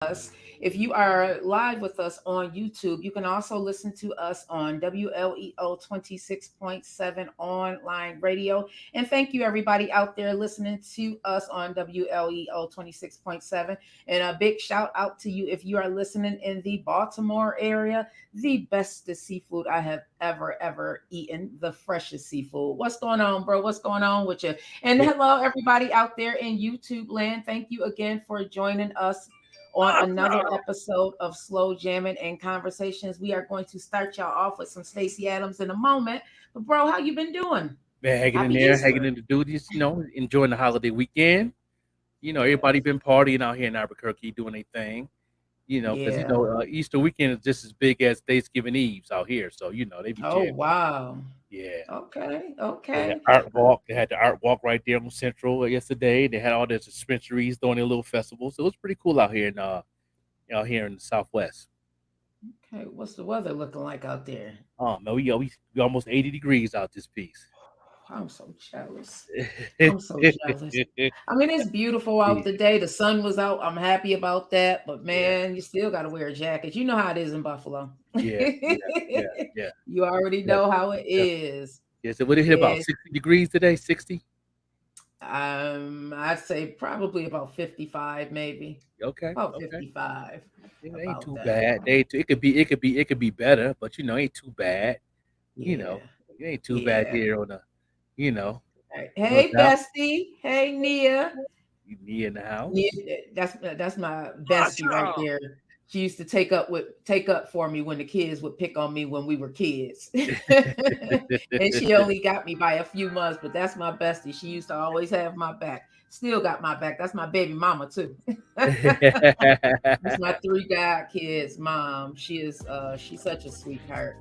us. If you are live with us on YouTube, you can also listen to us on WLEO 26.7 online radio. And thank you, everybody out there listening to us on WLEO 26.7. And a big shout out to you if you are listening in the Baltimore area. The bestest seafood I have ever eaten, the freshest seafood. What's going on, bro? What's going on with you? And Yeah. hello, everybody out there in YouTube land. Thank you again for joining us on another episode of Slow Jamming and Conversations. We are going to start y'all off with some Stacey Adams in a moment. But bro, how you been doing? Been hanging in Happy there, hanging Easter. in the duties, enjoying the holiday weekend. Everybody Yes. been partying out here in Albuquerque, doing their thing. Because Yeah. Easter weekend is just as big as Thanksgiving Eves out here. So they be Oh jamming. wow. Yeah, Okay. they had Okay. art walk. They had the art walk right there on Central yesterday. They had all the dispensaries doing their little festivals. So it was pretty cool out here in the Southwest. Okay. What's the weather looking like out there? Oh man, we almost 80 degrees out this piece. I'm so jealous. I'm so jealous. I mean, it's beautiful out Yeah, today. The sun was out. I'm happy about that. But yeah, man, you still got to wear a jacket. You know how it is in Buffalo. yeah, yeah, yeah, yeah. You already know how it Yeah. is. Yeah, so what it hit about Yes. 60 degrees today? 60? I'd say probably about 55, maybe. Okay, About okay. 55. It ain't About too that. bad. It could be better, but it ain't too bad. You Yeah. know, it ain't too bad Yeah. here on the, you know, Right. no Hey, doubt. Bestie. Hey, Nia. Me in the Yeah, house. that's my bestie right there. She used to take up for me when the kids would pick on me when we were kids. And she only got me by a few months, but that's my bestie. She used to always have my back. Still got my back. That's my baby mama too. That's my three god kids mom. She's such a sweetheart.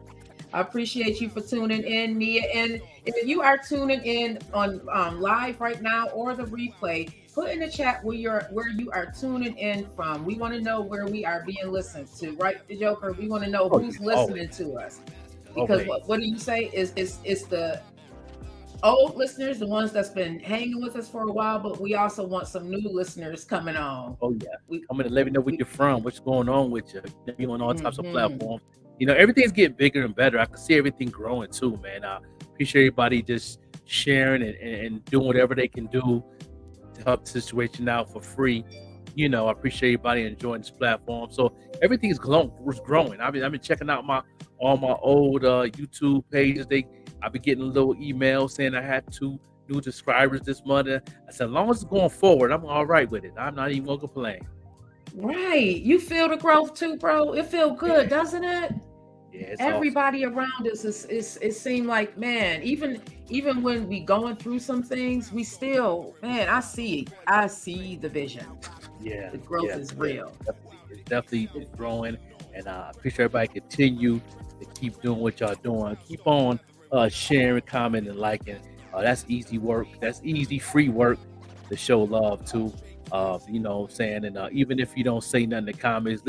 I appreciate you for tuning in, Nia. And if you are tuning in on live right now or the replay, put in the chat where you are tuning in from. We want to know where we are being listened to, right, the Joker? We want to know Oh yeah, who's always, listening to us. Because always. what do you say is the old listeners, the ones that's been hanging with us for a while, but we also want some new listeners coming on. Oh yeah. We Come in and let me know where we you're from, what's going on with you. You on all types of mhm. platforms. Everything's getting bigger and better. I can see everything growing too, man. I appreciate everybody just sharing and doing whatever they can do to help the situation out for free. I appreciate everybody enjoying this platform. So everything's growing. Was growing. I've been checking out my all my old YouTube pages. I've been getting a little email saying I had 2 new subscribers this month. I said, as long as it's going forward, I'm all right with it. I'm not even gonna complain. Right. You feel the growth too, bro. It feel Yeah, good, doesn't it? yeah, it's awesome. Everybody around us is it seemed like, man, even when we going through some things, we still, man, I see the vision. Yeah, The growth yeah, is yeah. real. It's definitely growing, and I appreciate everybody continue to keep doing what y'all doing. Keep on sharing, commenting, and liking. That's easy work. That's easy, free work to show love to. What I'm saying, and even if you don't say nothing in the comments,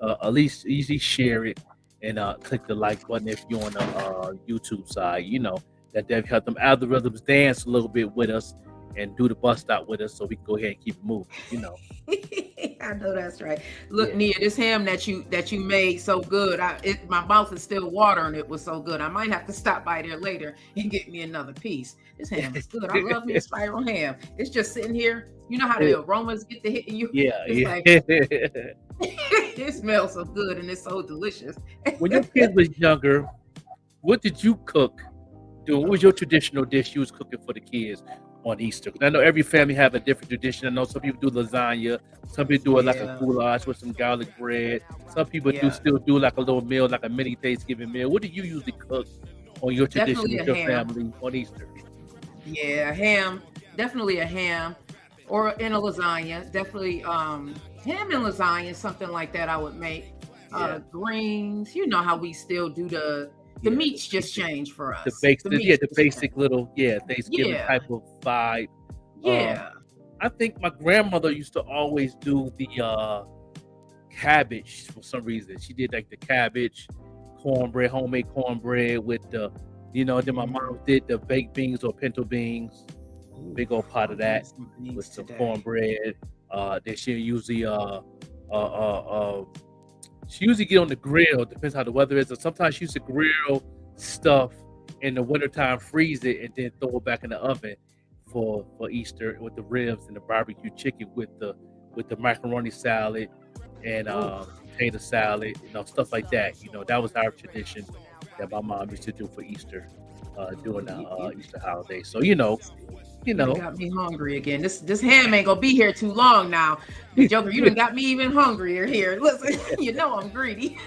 at least easy share it and click the like button if you're on the YouTube side. That help them algorithms dance a little bit with us and do the bus stop with us, so we can go ahead and keep it moving. I know that's right. Look, Yeah. Nia, this ham that you made so good. My mouth is still watering. It was so good. I might have to stop by there later and get me another piece. This ham is good. I love me a spiral ham. It's just sitting here. You know how the aromas get to hitting you. Yeah, It's like yeah. it smells so good and it's so delicious. When your kids was younger, what did you cook? What was your traditional dish you was cooking for the kids on Easter? 'Cause I know every family have a different tradition. I know some people do lasagna, some people do it like a Yeah, goulash with some garlic bread. Some people do yeah, still do like a little meal, like a mini Thanksgiving meal. What do you usually cook on your tradition definitely with a your ham. family on Easter? Yeah, ham. Definitely a ham, or in a lasagna. Definitely ham and lasagna, something like that. I would make Yeah, greens. You know how we still do the yeah. meats just change for The us. base, The yeah, meats the just change. basic little, yeah, Thanksgiving Yeah, type of vibe. Um, yeah, I think my grandmother used to always do the cabbage for some reason. She did like the cabbage, cornbread, homemade cornbread with then my hmm mom did the baked beans or pinto beans, Ooh, big old pot I of need that some with beans some today. cornbread. Then she usually She usually get on the grill, depends how the weather is. Or sometimes she used to grill stuff in the wintertime, freeze it, and then throw it back in the oven for Easter with the ribs and the barbecue chicken with the macaroni salad and Oh, potato salad, stuff like that. That was our tradition that my mom used to do for Easter, oh, during the you Easter holiday. So you you done know, got me hungry again. This ham ain't gonna be here too long now. The Joker, you done got me even hungrier here. Listen, you know I'm greedy.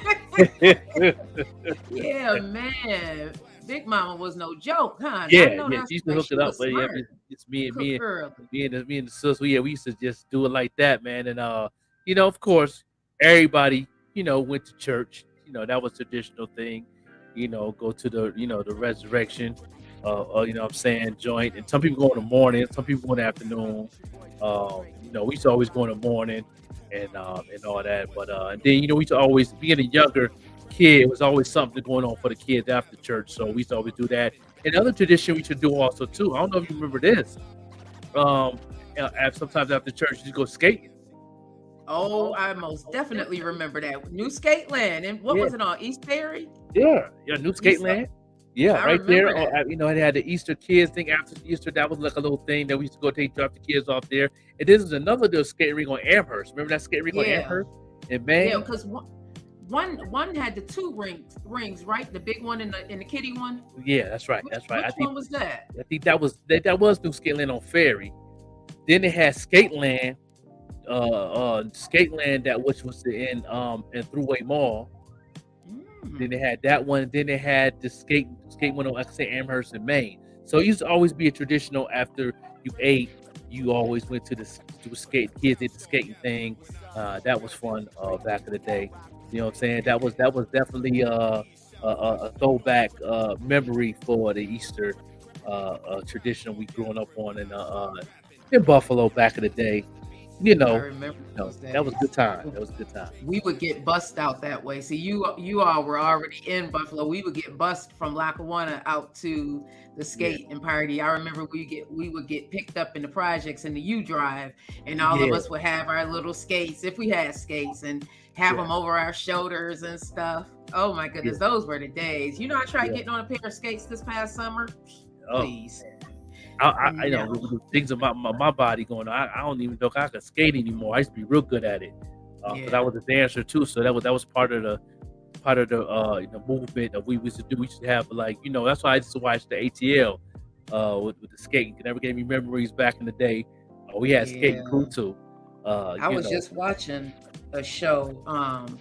Yeah, man. Big Mama was no joke, huh? I yeah, know yeah. that's She used to right. hook it She up, was but yeah, smart. it's me and Cook me and early. me and the sister. Yeah, we used to just do it like that, man. And of course, everybody, went to church. That was a traditional thing. Go to the resurrection, what I'm saying, joint. And some people go in the morning, some people go in the afternoon. We used to always go in the morning and all that. But and then we used to always, being a younger kid, it was always something going on for the kids after church. So we used to always do that. And the other tradition we should do also too. I don't know if you remember this. Um, Sometimes after church, you go skating. Oh, I most definitely remember that. New Skate Land. And what Yeah, was it on? East Ferry? yeah, New East Skateland. Yeah, I right there. remember that. It had the Easter kids thing after Easter. That was like a little thing that we used to go drop the kids off there. And this is another little skate rink on Amherst. Remember that skate rink on Yeah. Amherst in Yeah, Maine? because one had the two rings, right? The big one and the kitty one. Yeah, that's right. That's right. Which one was that? I think that was New Skateland on Ferry. Then they had Skateland, Skateland that which was in Thruway Mall. Then Mm. they had that one. Then they had the skate one on, like I say, Amherst in Maine. So it used to always be a traditional after you ate, you always went to skate. Kids did the skating thing. That was fun back in the day. You know what I'm saying? That was definitely a throwback memory for the Easter tradition we growing up on in Buffalo back in the day. You I know, remember those that was a days. good time. That was a good time. We would get bussed out that way. See, you all were already in Buffalo. We would get bussed from Lackawanna out to the Yeah, skate and party. I remember we would get picked up in the projects in the U Drive, and all of yeah, us would have our little skates if we had skates and have yeah, them over our shoulders and stuff. Oh my yeah, goodness, those were the days. I tried yeah. getting on a pair of skates this past summer. Oh, Please, I know no. with the things about my body going on. I don't even know if I could skate anymore. I used to be real good at it because I Yeah. was a dancer too. So that was part of the movement that we used to do. We used to have like that's why I used to watch the ATL with the skating. It never gave me memories back in the day. We had skating Yeah. crew too. I was just watching a show on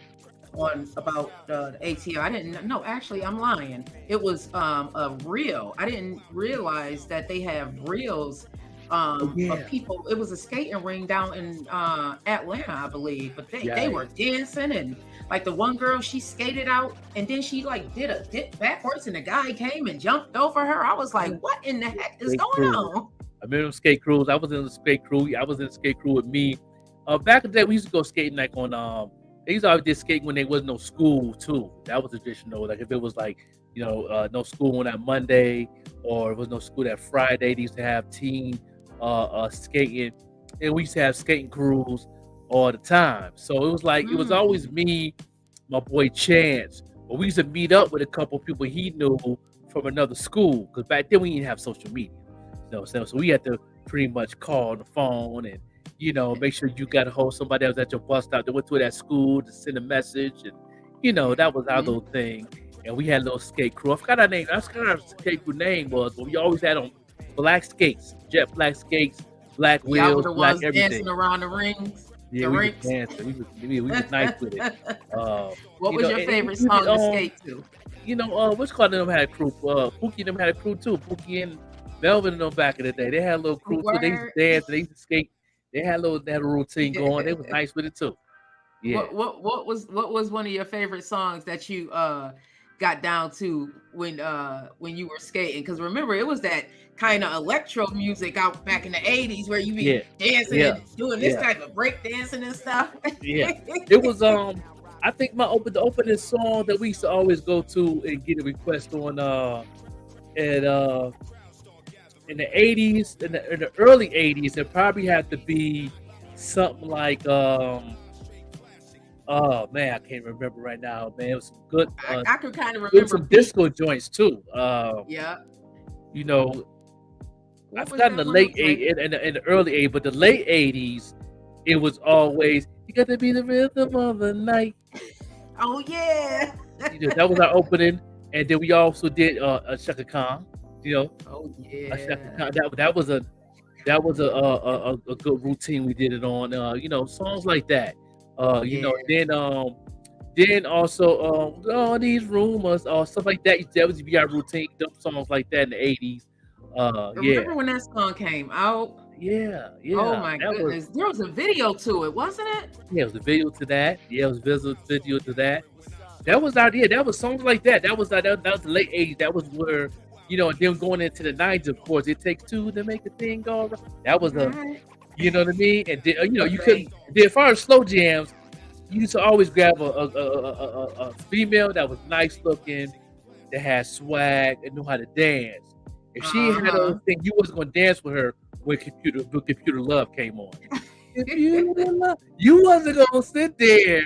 about the ATL. I didn't know. Actually, I'm lying. It was a reel. I didn't realize that they have reels Oh of yeah, people. It was a skating ring down in Atlanta, I believe. But they yeah, were dancing, and like the one girl, she skated out and then she like did a dip backwards and the guy came and jumped over her. I was like, yeah. what in the heck is Skate going crew. on? I remember them skate crews. I was in the skate crew. I was in the skate crew with me. Back in the day, we used to go skating like on. They used to always did skating when there was no school too. That was traditional. Like if it was like no school on that Monday or it was no school that Friday, they used to have team skating, and we used to have skating crews all the time. So it was always Mm. me, my boy Chance. But we used to meet up with a couple people he knew from another school because back then we didn't have social media. So we had to pretty much call on the phone and make sure you got a hold of somebody that was at your bus stop that went to that school to send a message, and that was our Mhm. little thing. And we had a little skate crew. I forgot our name. I forgot our skate crew name was, but we always had on black skates, jet black skates, black Y'all were wheels, the black ones everything. dancing around the rings, Yeah, the we was rinks. dancing. We was nice with it. Uh, What was your and favorite we did song to skate to? what's called them had a crew. Pookie and them had a crew too. Pookie and Melvin and them back in the day. They had a little crew too. They used Word. to dance. They used to skate. They had a routine going. They was nice with it too. Yeah. What was one of your favorite songs that you got down to when you were skating? Because remember, it was that kind of electro music out back in the 80s where you be Yeah. dancing Yeah. and doing this Yeah. type of break dancing and stuff. Yeah. It was I think the opening song that we used to always go to and get a request on at in the 80s, in the early 80s, it probably had to be something like Oh man, I can't remember right now, man. It was some good, I could kind of there was remember some Pete. disco joints too. Yeah. You know, I What was forgot in that the one? It late was like, in the early '80s, but the late '80s, it was always you got to be the rhythm of the night. oh yeah. That was our opening, and then we also did a Shaka Khan. You know, Oh a Shaka yeah. Khan. That was a good routine we did it on. Songs like that. Yeah. Then also all these rumors or stuff like that. That was be our routine. Those songs like that in the '80s. Yeah, Remember when that song came out? yeah, Oh yeah. my That was goodness. There was a video to it, wasn't it? yeah. It was a video to that. Yeah, it was video to that. That was out. Yeah, that was songs like that. That was the late '80s. That was where. And then going into the '90s, of course, it takes two to make a thing go right. That was a, Right. you know what I mean? And then, you Okay. couldn't. Then as far as slow jams, you used to always grab a female that was nice looking, that had swag and knew how to dance. If she had Uh-huh. a thing, you wasn't gonna dance with her when Computer Love came on. Computer Love, you wasn't gonna sit there.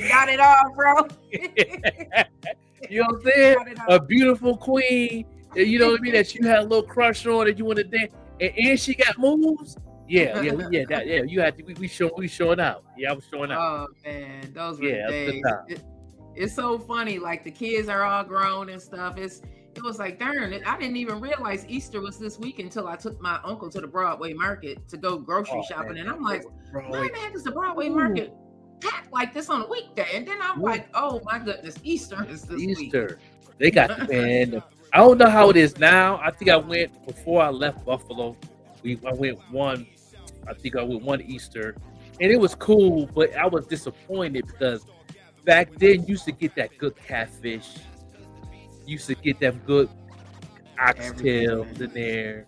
Got it all, bro. You know what I'm saying? Got it A all. beautiful queen, you know what I mean, that you had a little crush on, that you want to dance, and she got moves. Yeah. You had to. We showing out. Yeah, I was showing out. Oh man, those were the Yeah, that's a good days. time. It's so funny. Like the kids are all grown and stuff. It was like, darn it, I didn't even realize Easter was this week until I took my uncle to the Broadway market to go grocery Oh shopping. man, And I'm like, why Broadway. in the heck is the Broadway Ooh, market packed like this on a weekday? And then I'm ooh, like, oh my goodness, Easter is this week. Easter. They got man. I don't know how it is now. I think I went before I left Buffalo. I went one. I think I went one Easter, and it was cool, but I was disappointed because back then you used to get that good catfish. You used to get them good oxtails Everything. in there.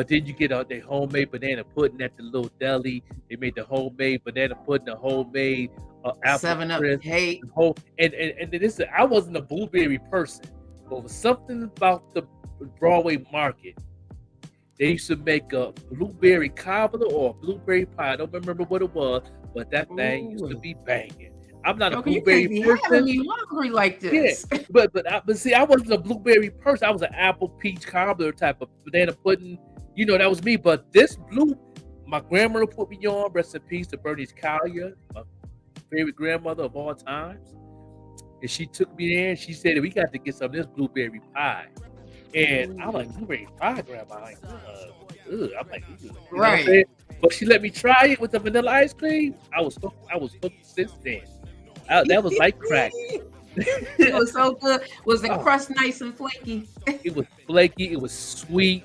Then you get the homemade banana pudding at the little deli. They made the homemade banana pudding, the homemade apple 7 Up. crisp, Hey, the whole and this. I wasn't a blueberry person, but it was something about the Broadway market. They used to make a blueberry cobbler or a blueberry pie. I don't remember what it was, but that thing used to ooh. be banging. I'm not a Okay, you blueberry can't be having person. me hungry like Yeah, this. but see, I wasn't a blueberry person. I was an apple peach cobbler type of banana pudding. That was me. But my grandmother put me on. Rest in peace to Bernice Collier, my favorite grandmother of all times. And she took me there and she said, we got to get some of this blueberry pie. And I'm like, blueberry pie, grandma. I'm like, I'm like, you know what I'm Right. saying? But she let me try it with the vanilla ice cream. I was hooked since then. That was like crack. It was so good. Was the Oh, crust nice and flaky? it was flaky. It was sweet.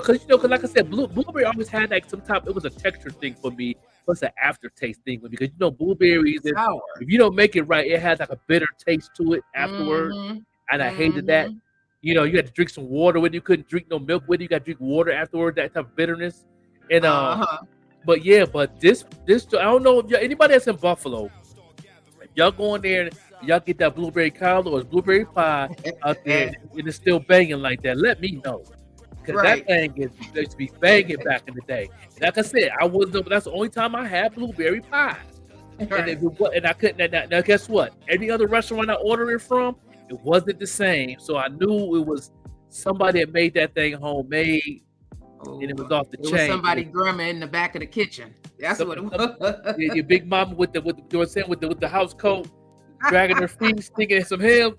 Cause like I said, blueberry always had like some type. It was a texture thing for me. Plus an aftertaste thing for me. Because blueberries, Sour. if you don't make it right, it has like a bitter taste to it afterward. Mm-hmm. And I hated that. Mm-hmm. You had to drink some water with it. You couldn't drink no milk with it. You got to drink water afterward. That type of bitterness. And Uh-huh. but this I don't know if anybody that's in Buffalo, if y'all go in there and y'all get that blueberry cobbler or blueberry pie out there and it's still banging like that, let me know. Because Right. that thing used to be banging back in the day. Like I said, that's the only time I had blueberry pie. And Right. I couldn't. Now guess what? Any other restaurant I order it from, it wasn't the same. So I knew it was somebody that made that thing homemade, and it was off the It was chain. somebody grandma in the back of the kitchen. That's what it was. Your big mama with the house coat, dragging her feet, sticking in some ham.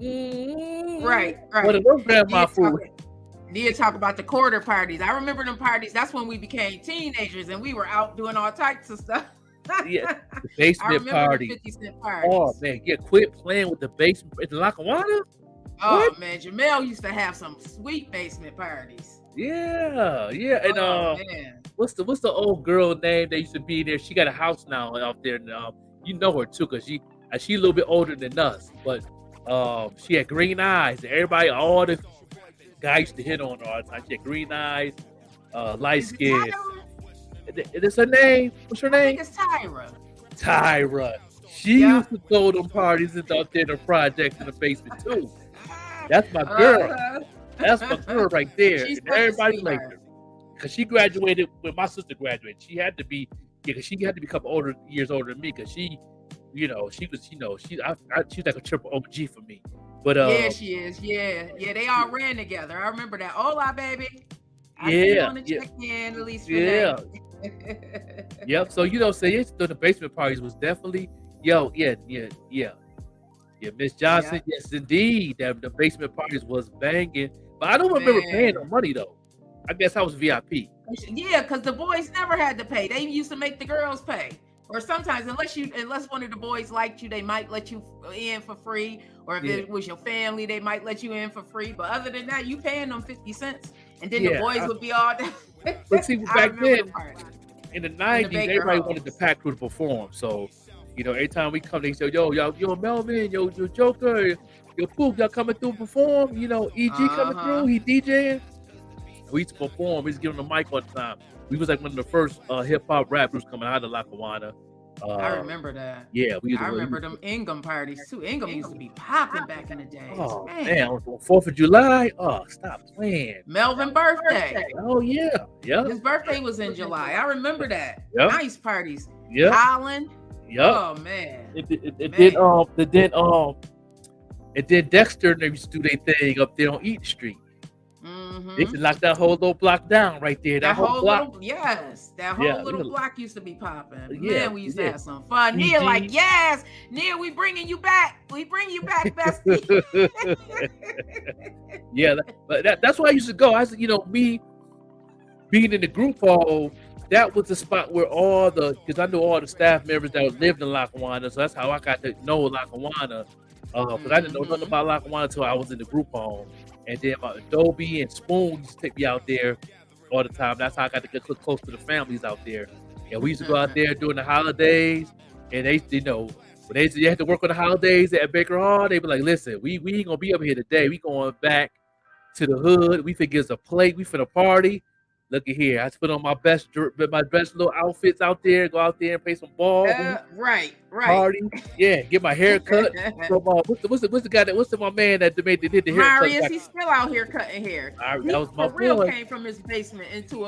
Right. What a little grandma food. Need to talk about the quarter parties. I remember them parties. That's when we became teenagers and we were out doing all types of stuff. Yeah, the I basement remember the party. 50-cent parties. Oh man, quit playing with the basement. It's Lackawanna. Oh What? man, Jamel used to have some sweet basement parties. Yeah. And Oh man. what's the old girl name that used to be there? She got a house now out there, and you know her too, cause she a little bit older than us, but she had green eyes. And all the guys used to hit on her all the time. She had green eyes, light Is it skin. Tyra? Is her name? What's her I think name? it's Tyra. Tyra. She Yeah. used to throw them parties out there in the projects in the basement too. That's my girl. Uh-huh. That's my girl right there. She's And such a everybody liked sweetheart. her. Because she graduated when my sister graduated. She had to be, because she had to be a couple years older than me, because she she's like a triple OG for me. But yeah, she is. Yeah, they all ran together. I remember that. Hola, baby. I see you on the check-in, at least. Yeah. Yep. So the basement parties was definitely Miss Johnson. Yeah. Yes, indeed. The basement parties was banging, but I don't remember paying no money though. I guess I was VIP. Yeah, because the boys never had to pay. They used to make the girls pay. Or sometimes, unless one of the boys liked you, they might let you in for free. Or if it was your family, they might let you in for free. But other than that, you paying them 50 cents. And then the boys would be all there. But see, back then, in the 90s, everybody wanted the Pack Crew to perform. So, every time we come, they say, yo, Melvin, yo, Joker, yo, Pook, y'all coming through perform? EG coming through, he DJing. We used to perform. We used to give him the mic all the time. We was like one of the first hip-hop rappers coming out of Lackawanna. I remember that. Yeah, I remember them Ingham parties too. Ingham used to be popping back in the day. Oh man, on 4th of July. Oh, stop playing. Melvin birthday. Oh yeah. His birthday was in July. I remember that. Yep. Nice parties. Yeah. Holland. Yep. Oh man. It did Dexter and they used to do their thing up there on Eaton Street. Mm-hmm. They used to lock that whole little block down right there. That whole block. That whole little block used to be popping. Yeah, man, we used to have some fun. Nia, like, yes, Nia, we bringing you back. We bring you back, bestie. Yeah, that's why I used to go. Me being in the group home, that was the spot where because I knew all the staff members that lived in Lackawanna, so that's how I got to know Lackawanna. Because I didn't know nothing about Lackawanna until I was in the group home. And then my Adobe and Spoon used to take me out there all the time. That's how I got to get close to the families out there. And we used to go out there during the holidays. And they, when they had to work on the holidays at Baker Hall, they be like, listen, we ain't going to be up here today. We going back to the hood. We finna get us a plate. We finna party. Look at here. I put on my best little outfits out there. Go out there and play some ball. Right. Party. Yeah. Get my hair cut. What's the guy what's my man that did the hair? Marius, he's still out here cutting hair. That was my real came from his basement into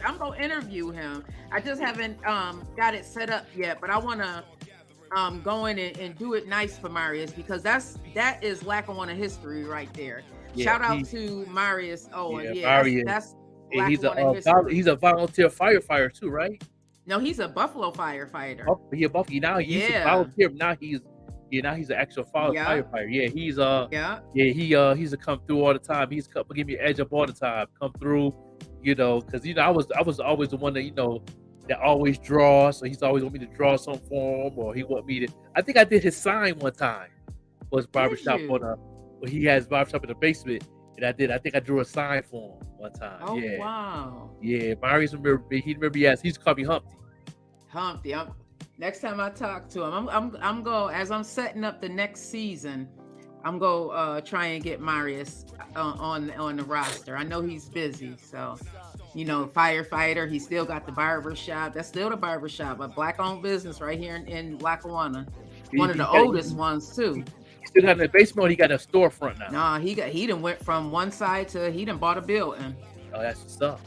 I'm gonna interview him. I just haven't got it set up yet, but I wanna go in and do it nice for Marius because that is Lackawanna history right there. Yeah, shout out to Marius Owen. Yeah, Marius. That's he's a volunteer firefighter too, right? No, he's a Buffalo firefighter. Buffalo. Now he's a volunteer. Now he's an actual firefighter. Yeah, he's a come through all the time. He's give me an edge up all the time. Come through, because I was always the one that that always draws. So he's always want me to draw something for him, or he want me to. I think I did his sign one time. Was barbershop when he has barbershop in the basement. And I think I drew a sign for him one time. Oh, yeah. Wow. Yeah, Marius he's called me Humpty. Next time I talk to him, I'm going, as I'm setting up the next season, I'm going to try and get Marius on the roster. I know he's busy, so, firefighter, he still got the barber shop. That's still the barber shop, a black-owned business right here in Lackawanna. One of the oldest ones, too. Still got in the basement. He got a storefront now. Nah, he done went from one side to he done bought a building. Oh, that's what's up.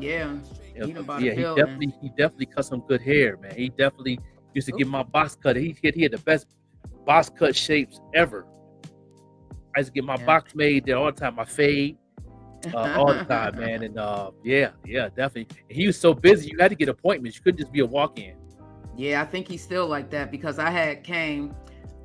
Yeah, he done bought a building. He definitely cut some good hair, man. He definitely used to get my box cut. He had the best box cut shapes ever. I used to get my box made there all the time. My fade all the time, man. And definitely. And he was so busy, you had to get appointments. You couldn't just be a walk-in. Yeah, I think he's still like that because I had came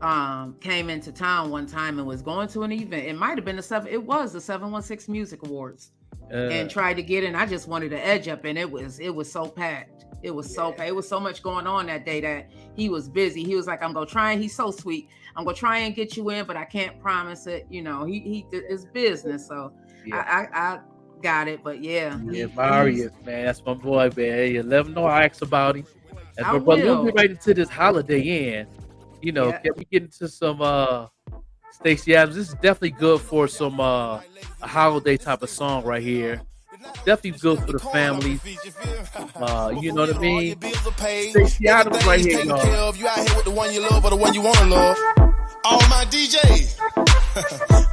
into town one time and was going to an event. It might have been the 716 Music Awards and tried to get in. I just wanted to edge up and it was so packed. It was so packed. It was so much going on that day that he was busy. He was like, I'm going to try, and he's so sweet. I'm going to try and get you in, but I can't promise it. He it's business. So I got it, but Marius, man, that's my boy, man. You let him know I asked about him. But we'll get right into this Holiday Inn. Can we get into some Stacey Adams? This is definitely good for some a holiday type of song right here. Definitely good for the families. You know what I mean? Stacey Adams right here, y'all. You out here with the one you love or the one you want to love. All my DJs,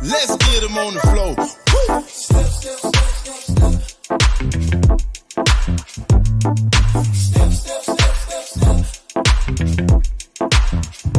let's get them on the floor. Woo! Step, step, step, step, step. Step, step, step, step, step.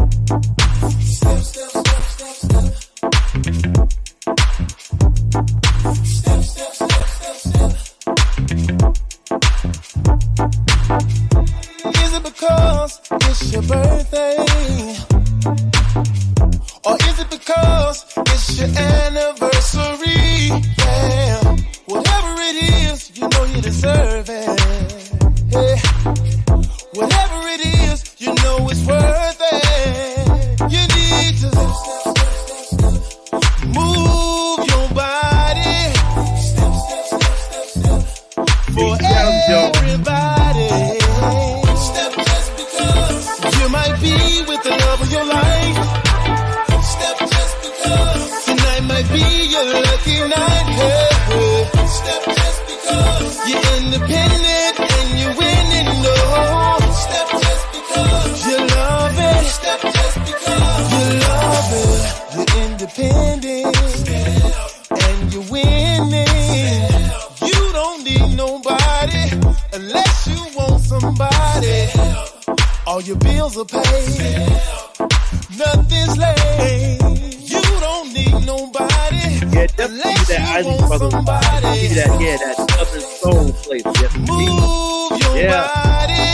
definitely give you that Isaac Brothers vibe. Give you that, yeah, that Southern soul flavor. Yes, indeed. Move your Yeah. body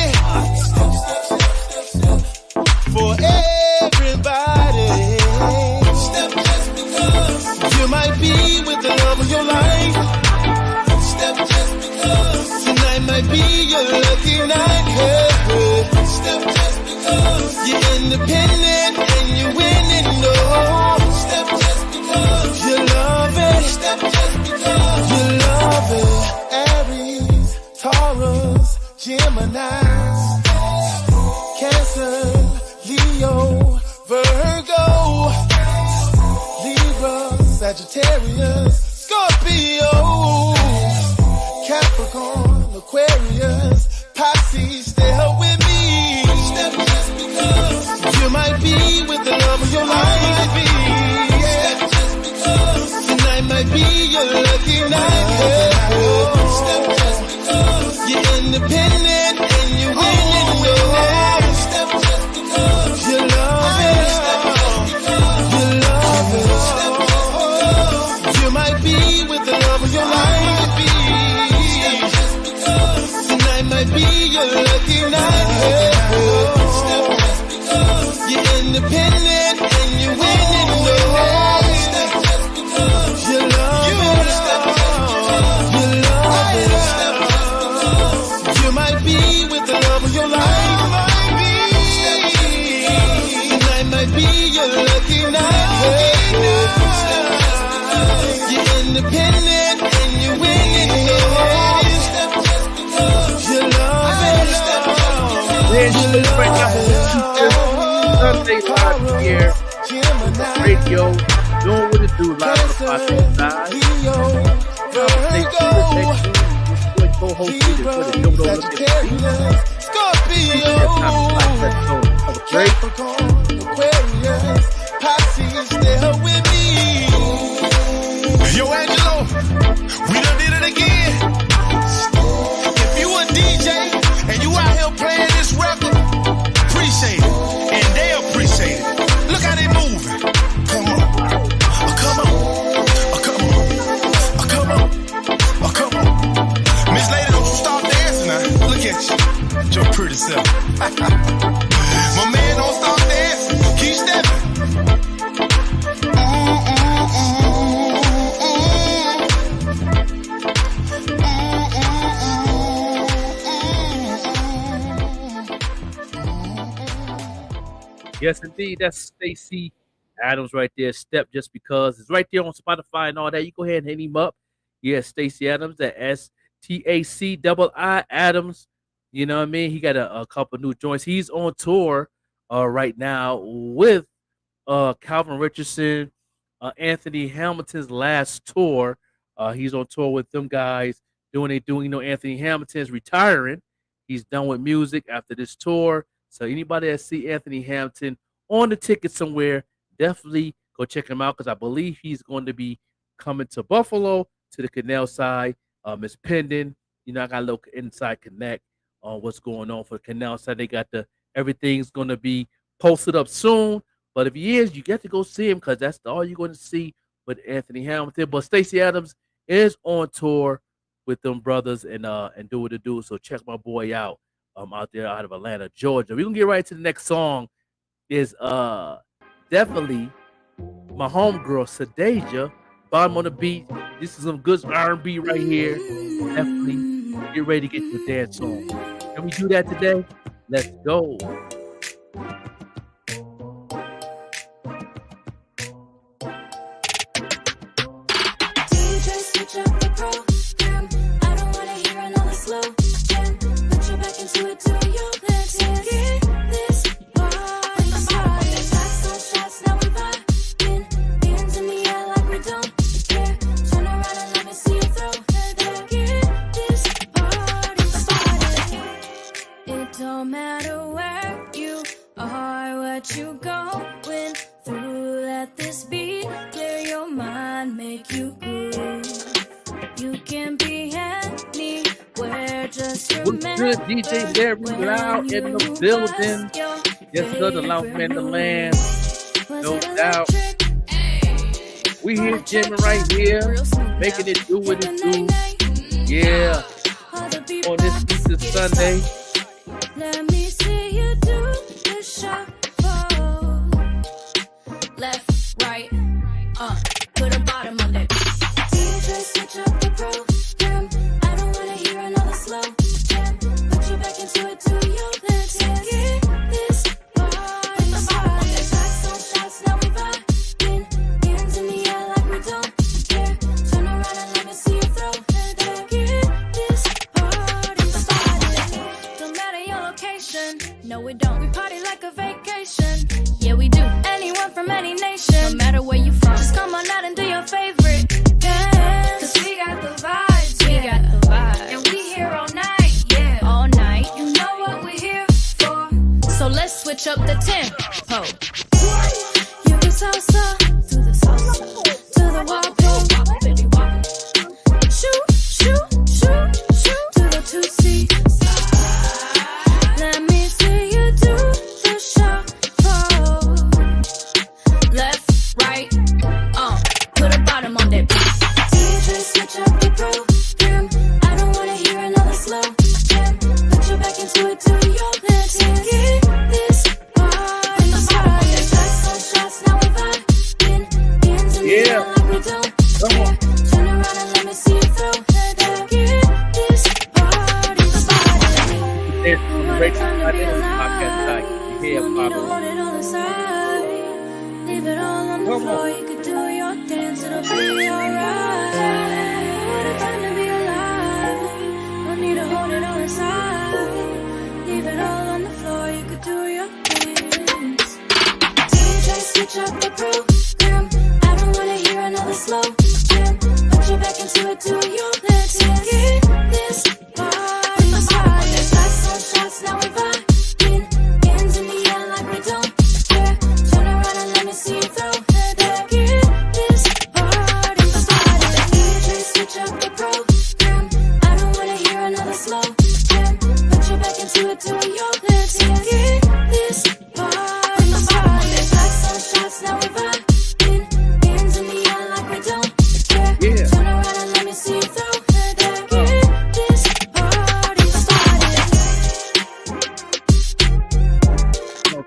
for everybody. Step just because you might be with the love of your life. Step just because tonight might be your lucky night. Step just because you're independent and you're winning. No. Step just because you love it. Step just because you love it. Aries, Taurus, Gemini, Cancer, Leo, Virgo, Libra, Sagittarius, Scorpio, Capricorn, Aquarius, Pisces, stay up with me. Step just because you might be with the love of your life. Step just because tonight might be your lucky night. Step just because you're independent and you're winning. Step just because you love it. Step just because you love it. Step just because you might be with the love of your life. Step just because tonight might be your lucky night. Step just because you're independent and you're winning. Step just because you love it. Step just because you love it. Step just because you might be with the love of your life. Step just because tonight might be your lucky night. Step just because you're independent and you're winning. Step just because you love it. Step just because you love it. Sunday live here, radio, doing what it do live on the podcast side. Stay tuned next week. This co-host Peter for the Dodo Scorpio, Capricorn, Aquarius, Pisces, stay up with me. Yo, Angelo, we done did it again. If you a DJ and you out here playing this record, appreciate it, and they appreciate it. Look how they moving. Come on, come on, come on, come on, come on. Miss Lady, don't you start dancing now. Look at you, your pretty self. My man, don't stop dancing. Keep stepping. Yes, indeed. That's Stacey Adams right there. Step just because it's right there on Spotify and all that. You go ahead and hit him up. Yeah, Stacey Adams, that STACII Adams. You know what I mean? He got a couple new joints. He's on tour right now with Calvin Richardson, Anthony Hamilton's last tour. He's on tour with them guys doing. You know, Anthony Hamilton's retiring. He's done with music after this tour. So anybody that see Anthony Hamilton on the ticket somewhere, definitely go check him out because I believe he's going to be coming to Buffalo to the Canal side. Miss Pendon, you know, I got a little inside connect on what's going on for the Canal side. They got everything's going to be posted up soon. But if he is, you get to go see him because that's all you're going to see with Anthony Hamilton. But Stacey Adams is on tour with them brothers and do what it do. So check my boy out. Out there out of Atlanta, Georgia. We're gonna get right to the next song. Is definitely my homegirl Sadasia, bottom on the beat. This is some good R&B right here. Definitely get ready to get your dance on. Can we do that today? Let's go. DJ Larry Loud in the building. Yes, sir, the loud man, the land. No doubt. We here jamming right here, making it do what it do. Yeah. On this Easter Sunday. Let me see you do the shuffle. Left, right, put a bottom on it. DJ, switch up the program. I don't wanna hear another slow jam. Put you back into it, do your dance. Get this party started. Shots on shots, now we vibing. Hands in the air like we don't care. Turn around and let me see you throw that. Get this party started. Don't matter your location. No, we don't. We party like a vacation. Yeah, we do. Anyone from any nation. No matter where you from. Just come on out and do your favorite dance. Cause we got the vibes. We got the vibes. And we here all night. Yeah, all night. You know what we're here for. So let's switch up the tempo. You can salsa to the salsa. To the wobble. Baby wobble. Shoot, shoot, shoot, shoot. To the two-seat. Let me see you do the shuffle. Left, right, put a bottom on that. DJ, switch up the program. I don't wanna hear another slow jam. Put you back into it, do your dance. Get this party started. Shots on shots, now we vibing. Hands in the air like we don't care. Turn around and let me see you throw that. Get this party started. It's great Time to be podcast alive. here, No need to Papa. hold it on the side. Leave it all on the Come floor. on. You could do your dance, it'll be alright. What a time to be alive. No need to hold it on the side. Leave it all on the floor. You could do your dance. DJ, switch up the program. I don't wanna hear another slow jam. Put you back into it, do your dance. Get this party started. Shots on shots, now we vibing. Hands in the air like we don't care. Turn around and let me see you throw that. Get this party started. DJ, switch up the program. I don't wanna hear another slow jam. Put you back into it, do your dance. Get this party started. Shots on shots, now we vibing. Hands in the air like we don't care. Yeah. Turn around and let me see you throw that. Get this party started.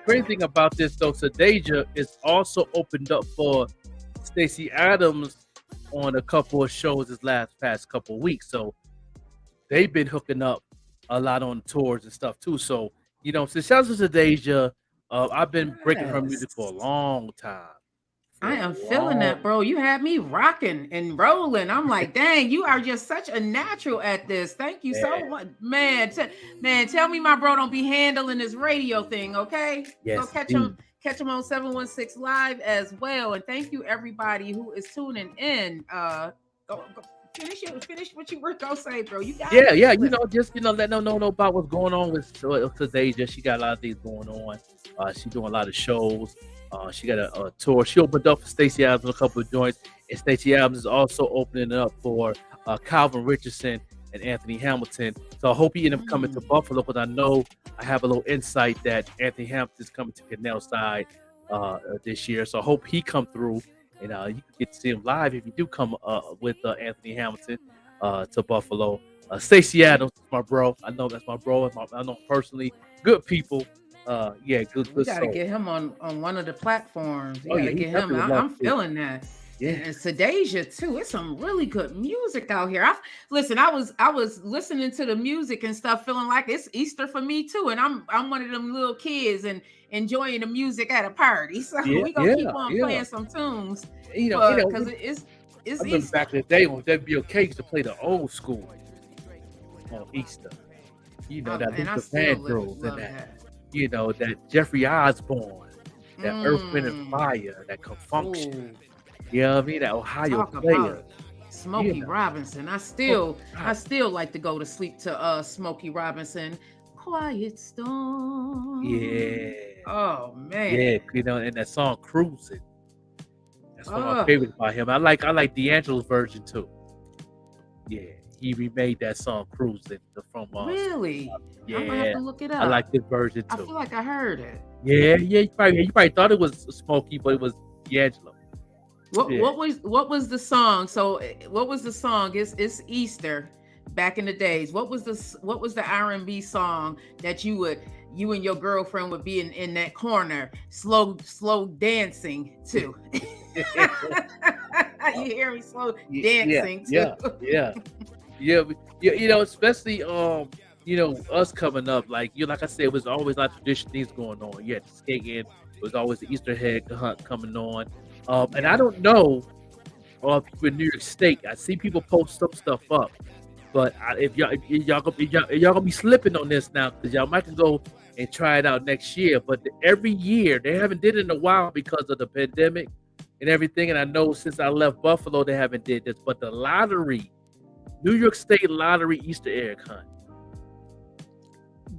Crazy thing about this though, Sadasia is also opened up for Stacey Adams on a couple of shows this past couple of weeks. So they've been hooking up a lot on tours and stuff too. So, you know, since shout out to Sadasia, I've been breaking her music for a long time. I am feeling that, bro. You had me rocking and rolling. I'm like, dang, you are just such a natural at this. Thank you so much, man. Man, tell me my bro don't be handling this radio thing, okay? Yes, Go catch him on 716 Live as well. And thank you everybody who is tuning in. Go finish what you were gonna say, bro. You got it. Yeah. You know, just let them know about what's going on with Sadasia. She got a lot of things going on. She's doing a lot of shows. She got a tour. She opened up for Stacey Adams in a couple of joints, and Stacey Adams is also opening it up for Calvin Richardson and Anthony Hamilton. So I hope he end up coming to Buffalo, because I know I have a little insight that Anthony Hamilton is coming to Canal Side this year. So I hope he come through, and you can get to see him live if you do come with Anthony Hamilton to Buffalo. Stacey Adams is my bro. I know that's my bro. I know him personally. Good people. Good. We gotta get him on one of the platforms. We gotta he get him. I'm feeling that. Yeah, and Sadasia too. It's some really good music out here. I was listening to the music and stuff, feeling like it's Easter for me too. And I'm one of them little kids and enjoying the music at a party. So we gonna keep on playing some tunes. Because it's I Easter. back in the day when WBOK used to play the old school on Easter. You know, that and I Luther still Vandross love and that. that. You know, that Jeffrey Osborne, that Earth, Wind and Fire, that Confunction. Ooh. You know what I mean? That Ohio Talk player. about Smokey Robinson. I still like to go to sleep to Smokey Robinson. Quiet Storm. Yeah. Oh man. Yeah, you know, and that song Cruising. That's one of my favorites by him. I like D'Angelo's version too. Yeah, he remade that song Cruising from Really? Yeah, I'm gonna have to look it up. I like this version too. I feel like I heard it. Yeah, you probably thought it was Smokey, but it was D'Angelo. What was the song? So what was the song? It's Easter back in the days. What was the R&B song that you and your girlfriend would be in that corner slow dancing to? You hear me? Slow dancing yeah, too. Yeah. Especially us coming up, like I said, it was always a lot of tradition things going on. You had the skating, it was always the Easter egg hunt coming on. And I don't know if in New York State, I see people post some stuff up, but if y'all gonna be slipping on this now, because y'all might can go and try it out next year. But every year they haven't did it in a while because of the pandemic and everything. And I know since I left Buffalo, they haven't did this. But the lottery, New York State lottery Easter egg hunt.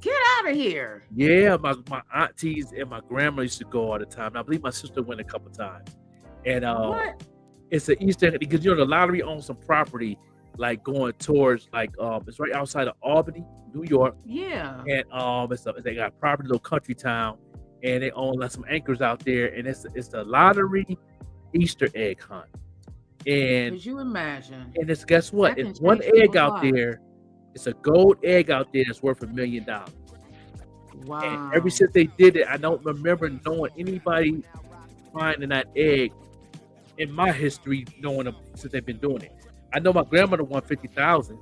Get out of here. Yeah, my aunties and my grandma used to go all the time. And I believe my sister went a couple times. And What? it's an Easter egg because the lottery owns some property like going towards it's right outside of Albany, New York. Yeah. And they got property, little country town, and they own like some anchors out there, and it's the lottery Easter egg hunt. And Could you imagine? and it's guess what? That can It's one change egg people's out lives. there. It's a gold egg out there that's worth $1 million. Wow. And ever since they did it, I don't remember knowing anybody finding that egg in my history, knowing them since they've been doing it. I know my grandmother won 50,000.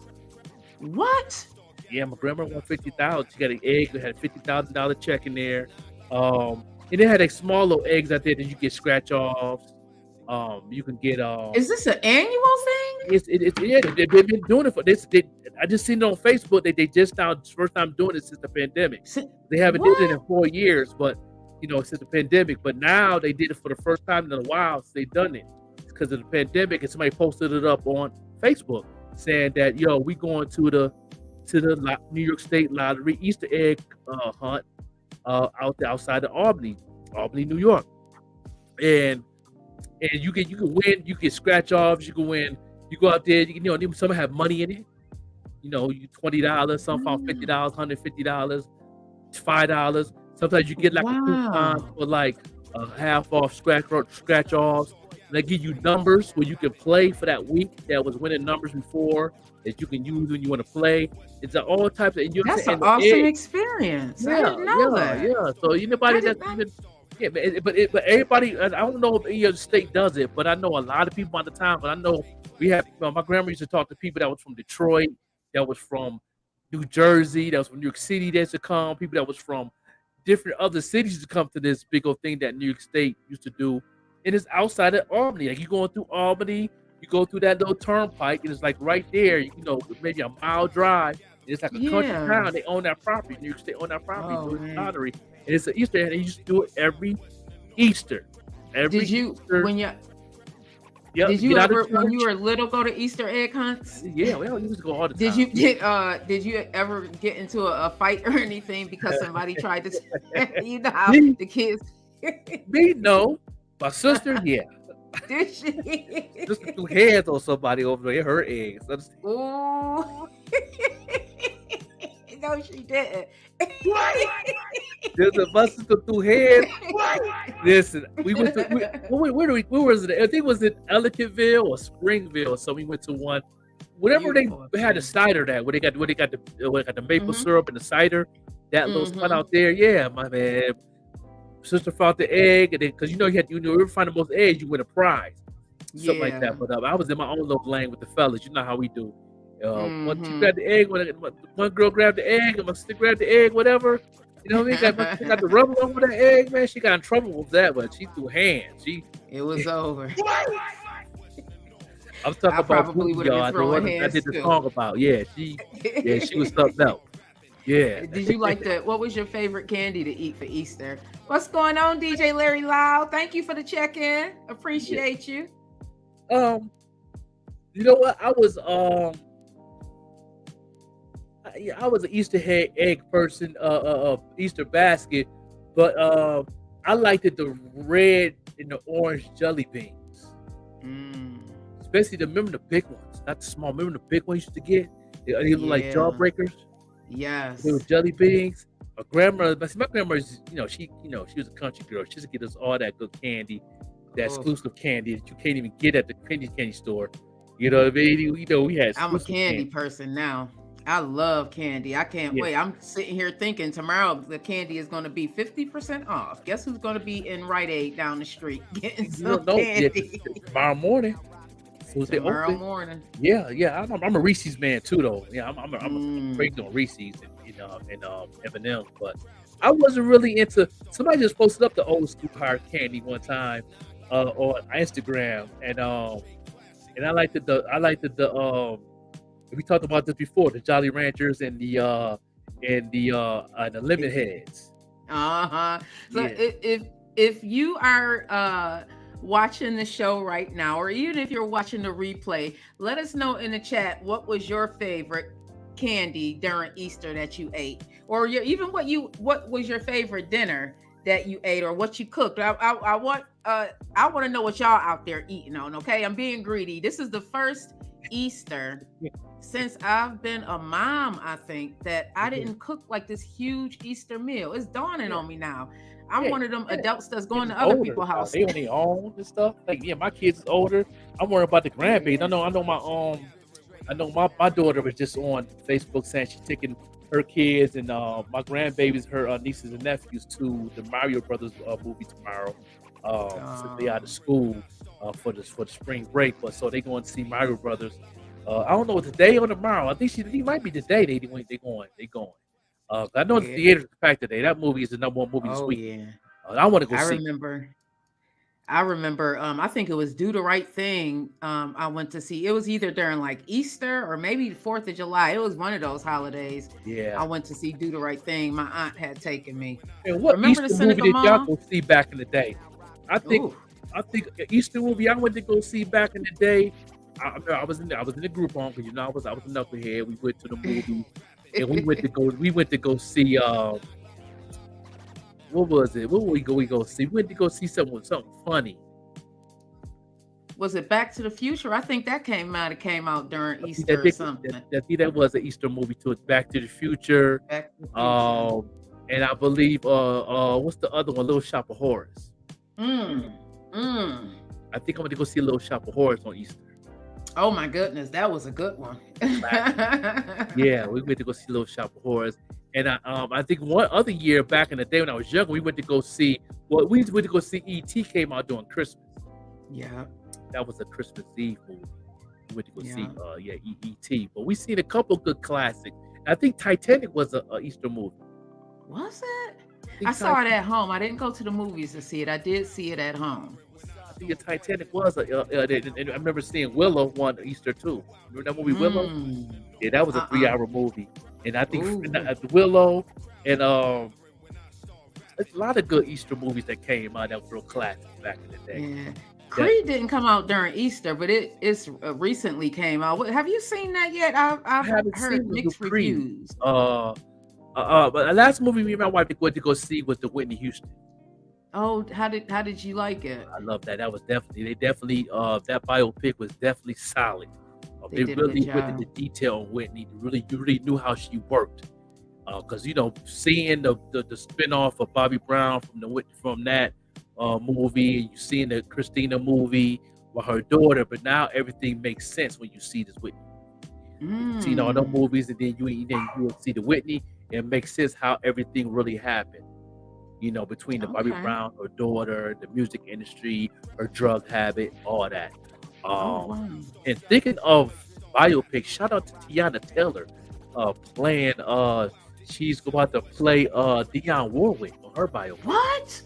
What? Yeah, my grandmother won 50,000. She got an egg that had a $50,000 check in there. And they had small little eggs out there that you get scratch offs. You can get Is this an annual thing? they've been doing it for this. I just seen it on Facebook. They just now first time doing it since the pandemic. They haven't did it in 4 years, but since the pandemic. But now they did it for the first time in a while since they've done it because of the pandemic. And somebody posted it up on Facebook saying that we going to the New York State Lottery Easter egg hunt outside of Albany, New York, and you can win. You get scratch offs. You can win. You go out there. Some have money in it. You $20. Some found $50, $150, $5. Sometimes you get like a coupon for like a half off scratch offs. They give you numbers where you can play for that week that was winning numbers before that you can use when you want to play. It's all types of. That's an awesome experience. I didn't know that. Yeah. So anybody but everybody. I don't know if any other state does it, but I know a lot of people at the time. But I know we have. My grandma used to talk to people that was from Detroit, that was from New Jersey, that was from New York City. That used to come. People that was from different other cities to come to this big old thing that New York State used to do. And it's outside of Albany. Like you going through Albany, you go through that little turnpike, and it's like right there, maybe a mile drive. It's like a country town. They own that property. New York State own that property. So it's lottery. And it's an Easter egg. And they used to do it every Easter. Did you Easter. when you Yep, did you ever when you were little go to Easter egg hunts? Yeah, we used to go all the time. Did you ever get into a fight or anything because somebody tried to how the kids Me, no. My sister, yeah. Did she? Sister threw hands on somebody over there, her eggs. Ooh. No, she didn't. My sister threw hands. Listen, we went to where was it? I think it was in Ellicottville or Springville. So we went to one. Whatever they had the cider that where they got the maple syrup and the cider, that little spot out there. Yeah, my man. Sister found the egg, and because you had you find the most eggs, you win a prize, something like that. But I was in my own little lane with the fellas. You know how we do. One she grabbed the egg, one girl grabbed the egg, and my sister grabbed the egg, whatever. You know what I mean? She got the rubber over the egg, man. She got in trouble with that, but she threw hands. It was over. I'm talking about Booty, y'all. I did the song about. Yeah, she was something else. Yeah. Did you like what was your favorite candy to eat for Easter? What's going on, DJ Larry Loud? Thank you for the check-in. Appreciate you. You know what? I was an Easter egg person, Easter basket, but I liked it the red and the orange jelly beans. Especially remember the big ones, not the small. Remember the big ones you used to get? They look like jawbreakers. Yes. They were jelly beans. My grandma, my grandma, she was a country girl. She used to get us all that good candy. that Oh, exclusive candy that you can't even get at the candy store. You know what I mean? You know, we had I'm a exclusive candy person now. I love candy. I can't Yeah. wait. I'm sitting here thinking tomorrow the candy is going to be 50% off. Guess who's going to be in Rite Aid down the street getting You some don't know. Yeah, candy tomorrow morning. As soon as they tomorrow open. morning? Yeah. I'm a Reese's man too, though. Yeah, I'm Mm. crazy on Reese's and M&M's, but I wasn't really into. Somebody just posted up the old school hard candy one time on Instagram, and I liked the we talked about this before, the Jolly Ranchers and the Lemon Heads. Uh-huh. So Yeah. if you are watching the show right now, or even if you're watching the replay, let us know in the chat what was your favorite candy during Easter that you ate, or even what was your favorite dinner that you ate, or what you cooked. I want to know what y'all out there eating on. Okay, I'm being greedy. This is the first Easter since I've been a mom, I think, that I didn't cook like this huge Easter meal. It's dawning Yeah. on me now. I'm Yeah, one of them yeah. adults that's going Kids to other older, people's house. They on their own and stuff. Like, yeah, my kids is older. I'm worried about the grandbabies. I know my daughter was just on Facebook saying she's taking her kids and my grandbabies, her nieces and nephews, to the Mario Brothers movie tomorrow. Since they out of school for the spring break, but so they going to see Mario Brothers. I don't know, today or tomorrow. I think it might be today. They going. I know the Yeah. theater's packed today. That movie is the number one movie this Oh week. yeah. I want to go I see. remember, I think it was Do the Right Thing. I went to see. It was either during like Easter or maybe the 4th of July. It was one of those holidays. I Yeah. went to see Do the Right Thing. My aunt had taken me. And what Remember the Easter movie Cynical did y'all Mom? go see back in the day? I think Ooh. the Easter movie I went to go see back in the day. I was in the group home because I was a knucklehead. We went to the movie and we went to go see what was it? What we go see? We went to go see something funny. Was it Back to the Future? I think that came out during I think Easter or something. that was an Easter movie too. It's Back to the Future. Back to the Future. And I believe what's the other one? Little Shop of Horrors. Mm. I think I'm gonna go see Little Shop of Horrors on Easter. Oh my goodness, that was a good one. Yeah, we went to go see Little Shop of Horrors. And I think one other year back in the day when I was younger, we went to go see E.T. came out during Christmas. Yeah. That was a Christmas Eve movie. We went to go see Yeah. E.T. But we seen a couple good classics. I think Titanic was a Easter movie. Was it? think I saw it at home. I didn't go to the movies to see it. I did see it at home. I think the Titanic was and I remember seeing Willow one Easter too. Remember that movie Willow? Mm. Yeah, that was a 3-hour movie. And I think Ooh. Willow and there's a lot of good Easter movies that came out that were real classic back in the day. Yeah. Creed didn't come out during Easter, but it's recently came out. Have you seen that yet? I've haven't heard seen the mixed new Creed. reviews. But the last movie me and my wife went to go see was the Whitney Houston. Oh, how did you like it? I love that. That was definitely that biopic was definitely solid. They They did a good really went job. into detail on Whitney. You really knew how she worked. Because seeing the spinoff of Bobby Brown from that movie, you seeing the Christina movie with her daughter, but now everything makes sense when you see this Whitney. You see all the movies, and then you will see the Whitney. It makes sense how everything really happened. Between the Bobby Okay. Brown, her daughter, the music industry, her drug habit, all that. Oh, wow. And thinking of biopics, shout out to Tiana Taylor, playing. She's about to play Dionne Warwick on her biopic. What?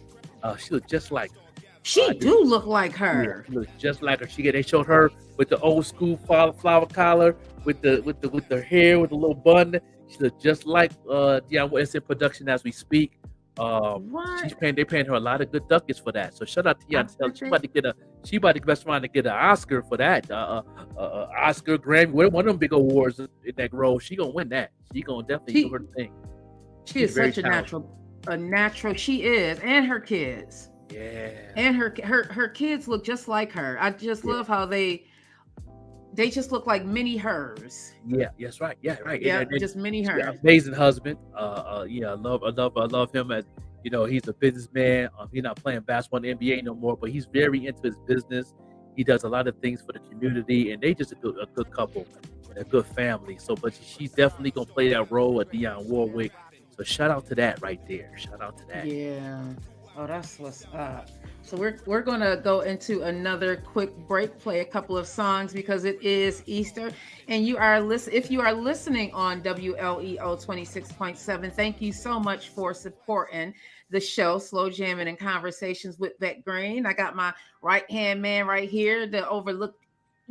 She looked just like her. She do look like her. She looked just like her. They showed her with the old school flower collar, with the hair with the little bun. She looked just like Dionne Warwick. It's in production as we speak. What? They're paying her a lot of good ducats for that. So shout out to Tiana Taylor. bet She about to best trying to get an Oscar for that. Oscar, Grammy, one of them big awards in that role. She gonna win that. She gonna definitely do her thing. She is very such a natural. She is, and her kids. Yeah. And her kids look just like her. I just love how they just look like mini hers. Yeah, that's right. Yeah, right. Yeah, And just mini she's hers. got an amazing husband. I love him as You know, he's a businessman. He's not playing basketball in the NBA no more, but he's very into his business. He does a lot of things for the community, and they just a good couple and a good family. So, but she's definitely gonna play that role of Dionne Warwick. So shout out to that right there. Shout out to that. Yeah. Oh, that's what's up. So we're gonna go into another quick break, play a couple of songs because it is Easter, and you are if you are listening on WLEO 26.7, thank you so much for supporting the show, Slow Jamming and Conversations with Vet Green. I got my right hand man right here, the overlooked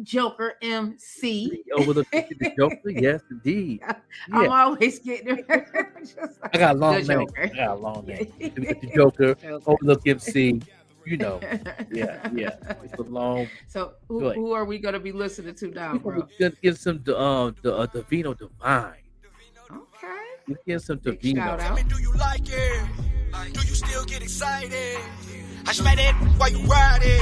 Joker MC. Overlooking the Joker, yes, indeed. I'm always getting I got a long name. I got a long name. The Joker, Overlook MC. You know, yeah. It's a long. So who are we gonna be listening to now, bro? We're gonna get some Divino Divine. Okay. Let's get some Divino. Shout out. Do you like it? Do you still get excited? I smack it while you ride it.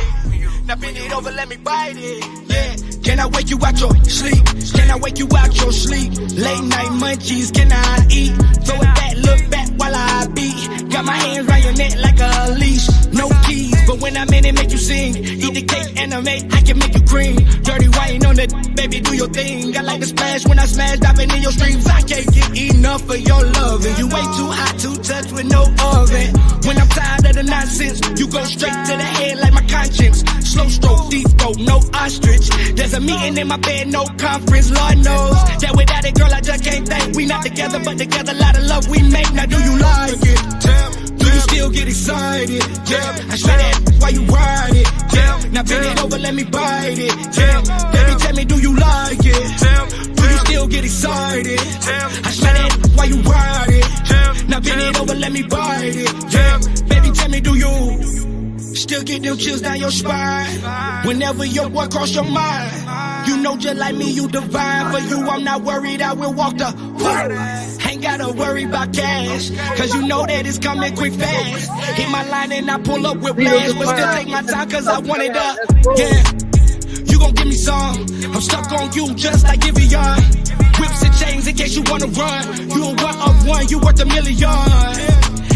Now bend it over, let me bite it. Yeah. Can I wake you out your sleep? Can I wake you out your sleep? Late night munchies, can I eat? Throw it back, look back while I beat. Got my hands round your neck like a leash. No keys, but when I'm in it, make you sing. Eat the cake and I can make you cream. Dirty wine on it, baby, do your thing. I like to splash when I smash, diving in your streams. I can't get enough of your love. And you way too hot to touch with no oven. When I'm tired of the nonsense, you go straight to the head like my conscience. Slow stroke, deep throat, no ostrich. There's a meeting in my bed, no conference. Lord knows that without it, girl, I just can't think. We not together, but together, a lot of love we make. Now, do you like it? Do you still get excited? Yeah, I swear that while you ride it. Yeah, now bend it over, let me bite it. Yeah, baby, tell me, do you like it? Do you still get excited? I swear that while you ride it. Now bend it over, let me bite it. Yeah, baby, tell me, do you still get them chills down your spine? Whenever your boy cross your mind, you know just like me, you divine. For you, I'm not worried, I will walk the ain't gotta worry about cash, cause you know that it's coming quick fast. Hit my line and I pull up with flash, but still take my time cause I want it up. Yeah, you gon' give me some, I'm stuck on you just like Giveon. Whips and chains in case you wanna run. You a one of one, you worth a million.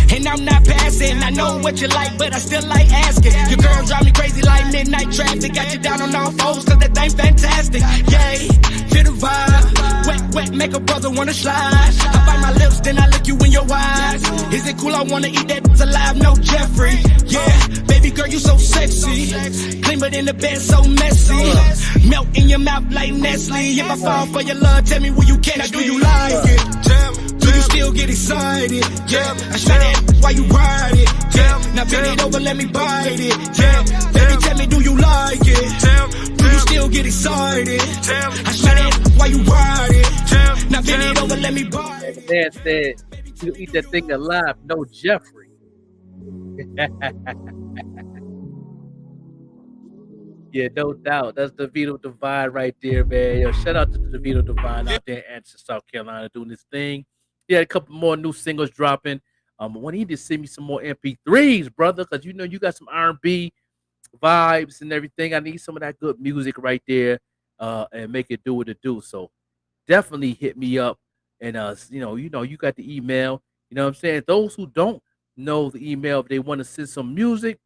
And I'm not passing, I know what you like, but I still like asking. Your girl drive me crazy like midnight traffic. Got you down on all fours, cause that thing fantastic. Yay, feel the vibe. Wet, wet, make a brother wanna slide. I bite my lips, then I look you in your eyes. Is it cool? I wanna eat that alive, no Jeffrey. Yeah, baby girl, you so sexy. Clean but in the bed, so messy. Melt in your mouth like Nestle. If I fall for your love, tell me will you catch me? Do you like it? Do you still get excited? Yeah, I swear that while you ride it. Yeah, now bend it over, let me bite it. Yeah, baby, tell me, do you like it? Do you still get excited? I swear that while you ride it. Now bend it over, let me bite it. Man said, you eat that thing alive, no Jeffrey. Yeah, no doubt. That's Divino Divine right there, man. Yo, shout out to Divino Divine out there in Anderson, South Carolina, doing this thing. Yeah, a couple more new singles dropping. I want you to send me some more MP3s, brother, because you know you got some R&B vibes and everything. I need some of that good music right there, and make it do what it do. So definitely hit me up, and you know, you got the email. You know what I'm saying? Those who don't know the email, if they want to send some music,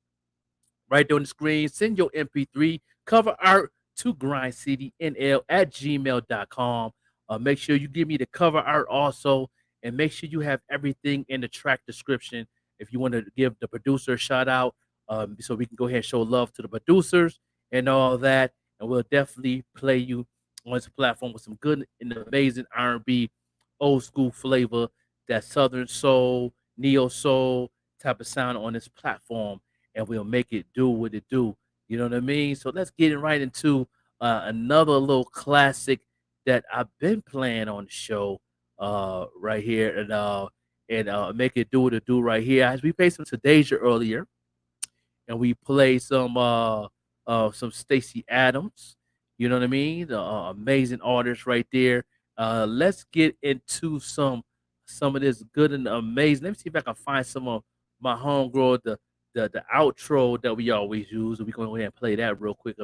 right there on the screen, send your MP3 cover art to grindcitynl@gmail.com. Make sure you give me the cover art also, and make sure you have everything in the track description if you want to give the producer a shout out, so we can go ahead and show love to the producers and all that. And we'll definitely play you on this platform with some good and amazing R&B, old school flavor, that Southern soul, neo soul type of sound on this platform. And we'll make it do what it do. You know what I mean? So let's get it right into another little classic that I've been playing on the show right here, and make it do what it do right here. As we played some Deja earlier, and we played some Stacey Adams. You know what I mean? Amazing artist right there. Let's get into some of this good and amazing. Let me see if I can find some of my homegirl, the outro that we always use. We're going to go ahead and play that real quick.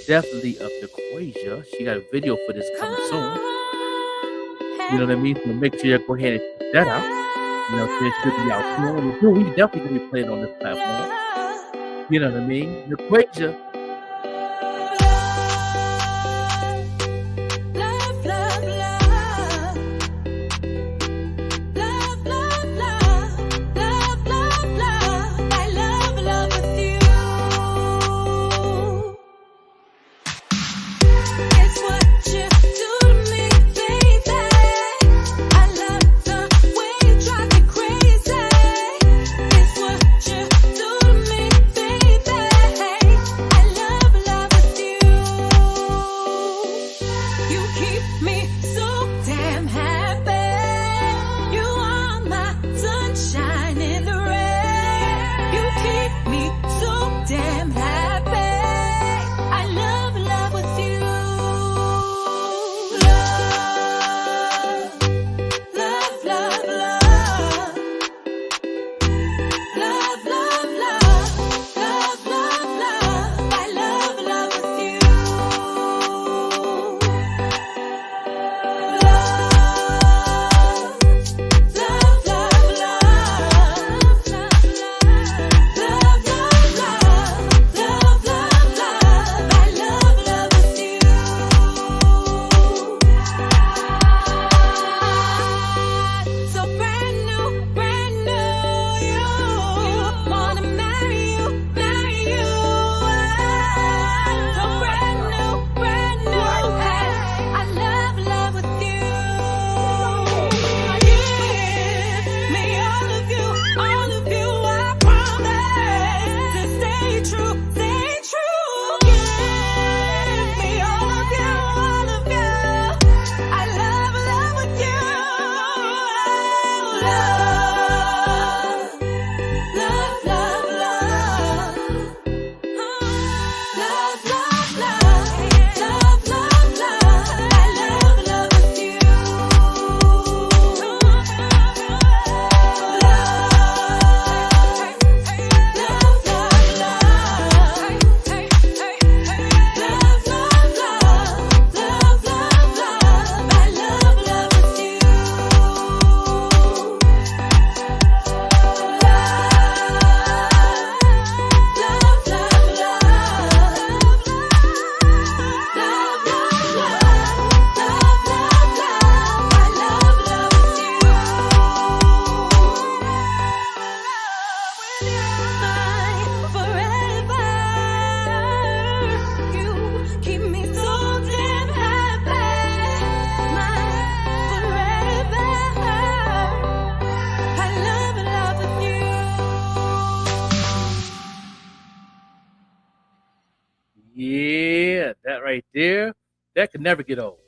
Definitely of DeQuasia. She got a video for this coming soon. You know what I mean? So make sure you go ahead and check that out. You know, it should be out soon. We definitely gonna be playing on this platform. You know what I mean? Equasia. Yeah, that right there, that could never get old.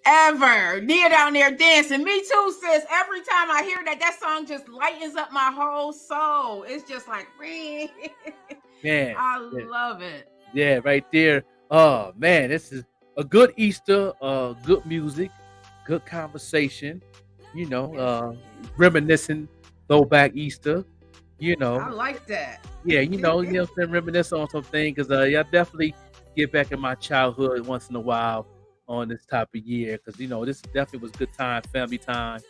Ever. Nia down there dancing. Me too, sis. Every time I hear that song just lightens up my whole soul. It's just like, man, I love it. Yeah, right there. Oh man, this is a good Easter, good music, good conversation, you know, reminiscing throwback Easter, you know. I like that. Yeah, you know, reminisce on something, because I definitely get back in my childhood once in a while on this type of year, because you know this definitely was good time, family time,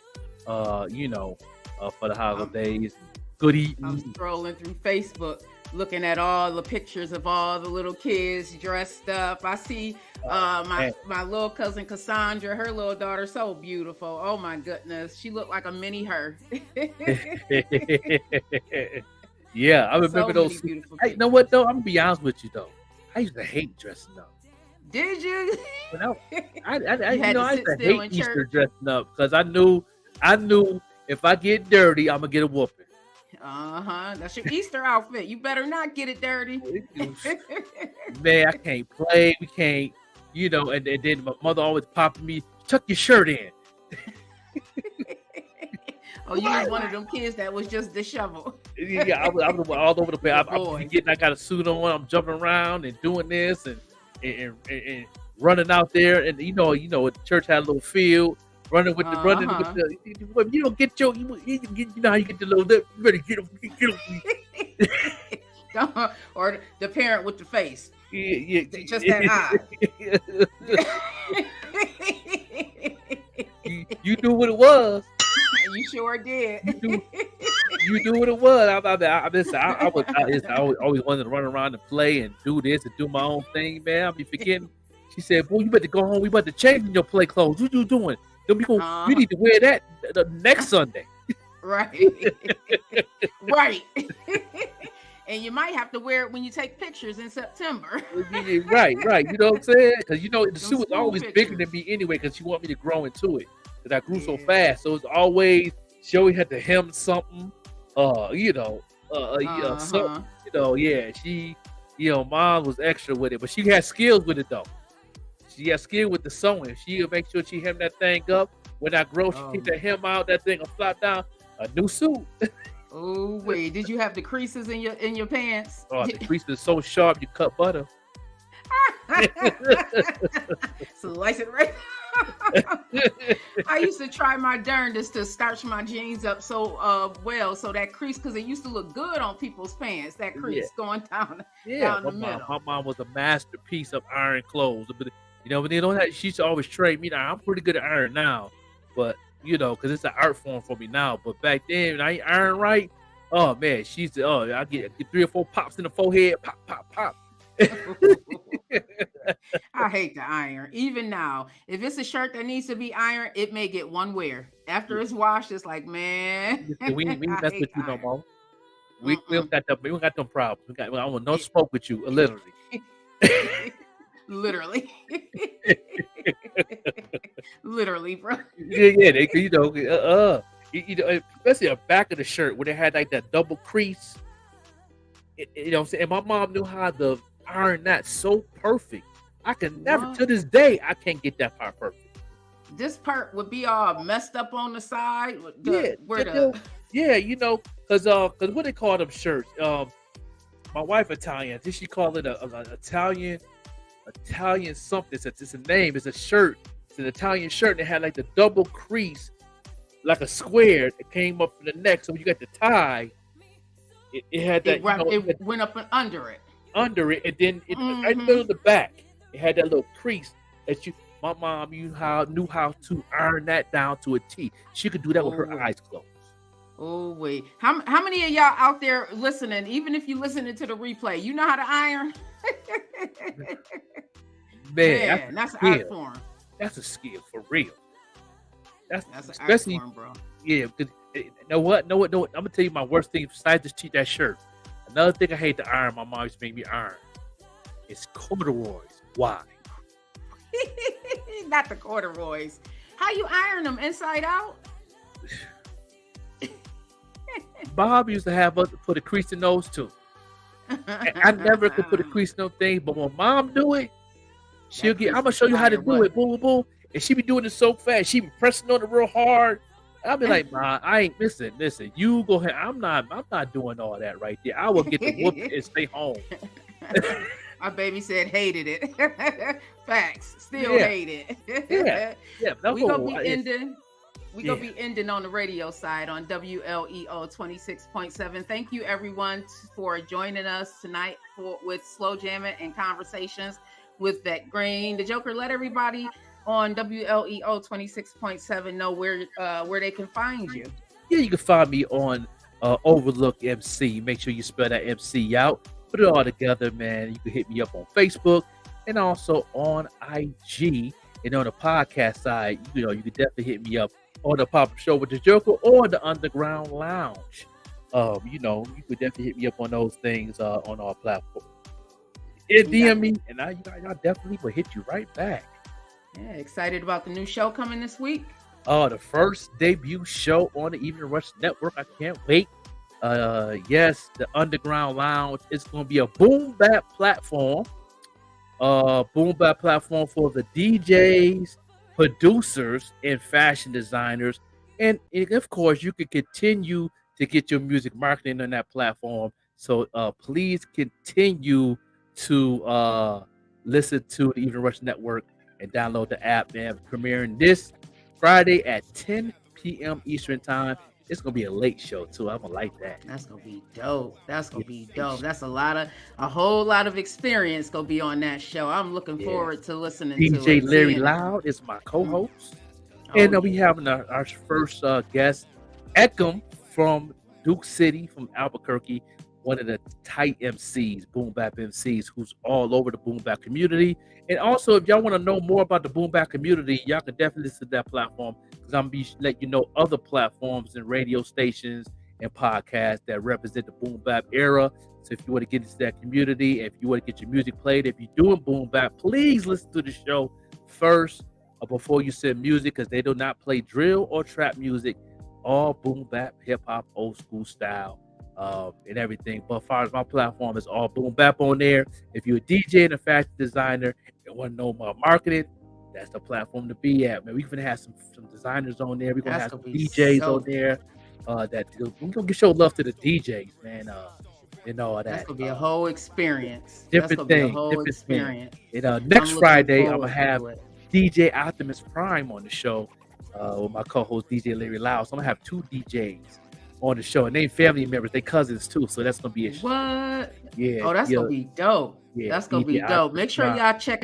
you know, for the holidays, good eating. I'm scrolling through Facebook, looking at all the pictures of all the little kids dressed up. I see my little cousin Cassandra, her little daughter, so beautiful. Oh my goodness, she looked like a mini her. Yeah, I remember those. Hey, you know what though? I'm gonna be honest with you though. I used to hate dressing up. Did you? I used to hate Easter dressing up, because I knew if I get dirty, I'm gonna get a whooping. That's your Easter outfit. You better not get it dirty. Man, I can't play. We can't, you know. And then my mother always popping me, tuck your shirt in. Oh, you was one of them kids that was just disheveled. Yeah, I was all over the place. I got a suit on. I'm jumping around and doing this and running out there. And you know, the church had a little field. Running with the you don't get your you know how you get the little you better get them. Or the parent with the face. Yeah. Just that eye. You knew what it was. You sure did. You knew what it was. I always wanted to run around and play and do this and do my own thing, man. I'll be forgetting. She said, "Boy, you better go home. We about to change your play clothes. What you doing? Then we need to wear that the next Sunday." Right. Right. And you might have to wear it when you take pictures in September. Right. You know what I'm saying? Because the suit was school always bigger than pictures. me anyway. Because she want me to grow into it. Because I grew so fast, so it's always she always had to hem something. Something. She, mom was extra with it, but she had skills with it though. She had skill with the sewing. She'll make sure she hem that thing up. When I grow, she keep that hem out. That thing will flop down. A new suit. Oh wait, did you have the creases in your pants? Oh, the crease is so sharp you cut butter. Slice it right. I used to try my darndest to starch my jeans up so that crease, because it used to look good on people's pants. That crease going down the middle. My mom was a masterpiece of iron clothes. But when they don't have, she used to always trade me. Now I'm pretty good at iron now, but because it's an art form for me now. But back then, when I ain't iron right, oh man, I get 3 or 4 pops in the forehead, pop. I hate the iron. Even now, if it's a shirt that needs to be ironed, it may get one wear. After it's washed, it's like, man. we ain't mess with you no more. We don't got them problems. I want no smoke with you, literally. Literally. Literally, bro. Especially the back of the shirt where they had like that double crease. What I'm saying? And my mom knew how to iron that so perfect. I can never, to this day, I can't get that part perfect. This part would be all messed up on the side. Because what they call them shirts. My wife Italian. Did she call it an Italian something? It's a name. It's a shirt. It's an Italian shirt. And it had like the double crease, like a square that came up from the neck. So when you got the tie, it had that. It went up and under it. Under it, and then right in the middle of the back, it had that little crease that my mom knew how to iron that down to a T. She could do that with her eyes closed. Oh wait, how many of y'all out there listening? Even if you listening to the replay, you know how to iron. Man, that's an art form. That's a skill for real. That's an art form, bro. Yeah, because know what? I'm gonna tell you my worst thing besides just cheat that shirt. Another thing I hate to iron, my mom used to make me iron. It's corduroys. Why? Not the corduroys. How you iron them? Inside out? Bob used to have us put a crease in those too. And I never could put a crease in those things, but when mom do it, I'm gonna show you how to do it. Boom, boom, boom. And she be doing it so fast. She be pressing on it real hard. I'll be like, Ma, I ain't listen. You go ahead. I'm not doing all that right there. I will get the whoop and stay home. My baby said hated it. Facts. Still hate it. Yeah. We gonna be ending. We're going to be ending on the radio side on WLEO 26.7. Thank you, everyone, for joining us tonight with Slow Jamming and Conversations with Vet Green. The Joker, let everybody on WLEO 26.7 know where they can find you. Yeah, you can find me on Overlook MC. Make sure you spell that MC out. Put it all together, man. You can hit me up on Facebook and also on IG. And on the podcast side, you can definitely hit me up on the Pop-Up Show with the Joker or the Underground Lounge. You could definitely hit me up on those things on our platform. DM me, and I definitely will hit you right back. Yeah, excited about the new show coming this week. The first debut show on the Evening Rush Network. I can't wait. Yes, the Underground Lounge is going to be a boom bap platform. Boom bap platform for the DJs, producers, and fashion designers. And of course, you can continue to get your music marketing on that platform. So please continue to listen to the Evening Rush Network and download the app, man. Premiering this Friday at 10 p.m. Eastern Time. It's gonna be a late show too. I'm gonna like that. That's gonna be dope. That's a whole lot of experience gonna be on that show. I'm looking forward to listening to it. DJ Larry Loud is my co-host. And we having our first guest, Eckham from Duke City, from Albuquerque, one of the tight MCs, boom bap MCs, who's all over the boom bap community. And also, if y'all want to know more about the boom bap community, y'all can definitely listen to that platform, because I'm gonna be let you know other platforms and radio stations and podcasts that represent the boom bap era. So if you want to get into that community, if you want to get your music played, if you're doing boom bap, please listen to the show first before you send music, because they do not play drill or trap music, all boom bap, hip hop, old school style, and everything. But as far as my platform, is all boom bap on there. If you're a DJ and a fashion designer and want to know more marketing, that's the platform to be at, man. We're gonna have some designers on there. We're gonna have some DJs on there. That we're gonna show love to the DJs, man. That's gonna be a whole experience. Different thing. Next Friday, I'm gonna have DJ Optimus Prime on the show with my co-host DJ Larry Lau. So I'm gonna have 2 DJs on the show, and they family members, they cousins too. So that's gonna be a what? Yeah. Oh, that's gonna be dope. Yeah, that's gonna be dope. Make sure y'all check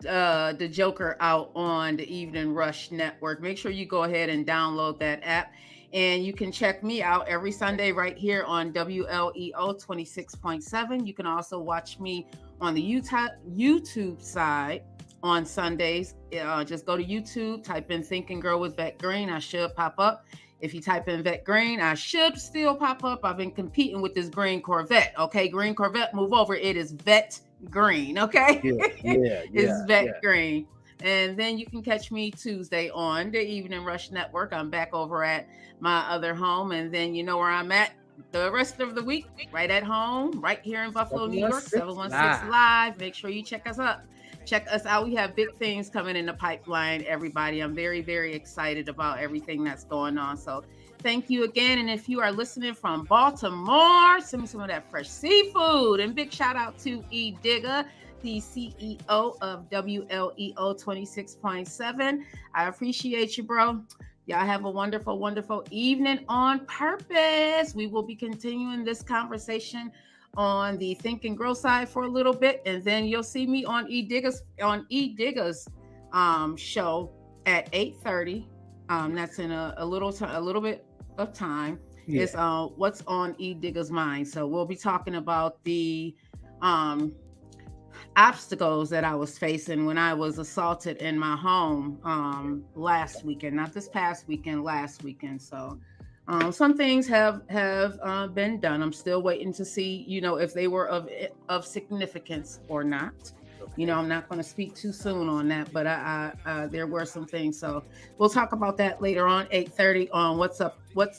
the Joker out on the Evening Rush Network. Make sure you go ahead and download that app. And you can check me out every Sunday right here on WLEO 26.7. You can also watch me on the YouTube side on Sundays. Just go to YouTube, type in Thinking Girl with Vet Green. I should pop up. If you type in Vet Green, I should still pop up. I've been competing with this green Corvette. Okay, green Corvette, move over. It is Vet Green. Okay, it's Vet Green. And then you can catch me Tuesday on the Evening Rush Network. I'm back over at my other home. And then you know where I'm at the rest of the week, right at home, right here in Buffalo, New York, 716 Live. Make sure you check us up. Check us out. We have big things coming in the pipeline, everybody. I'm very, very excited about everything that's going on. So thank you again. And if you are listening from Baltimore, send me some of that fresh seafood. And big shout out to E. Digger, the CEO of WLEO 26.7. I appreciate you, bro. Y'all have a wonderful, wonderful evening on purpose. We will be continuing this conversation on the Think and Grow side for a little bit, and then you'll see me on E. Digger's show at 8:30. That's in a little bit of time. Yeah. It's what's on E. Digger's mind. So we'll be talking about the obstacles that I was facing when I was assaulted in my home last weekend, not this past weekend, last weekend. So some things have been done. I'm still waiting to see, if they were of significance or not. Okay. I'm not going to speak too soon on that, but there were some things. So we'll talk about that later on, 8:30 on what's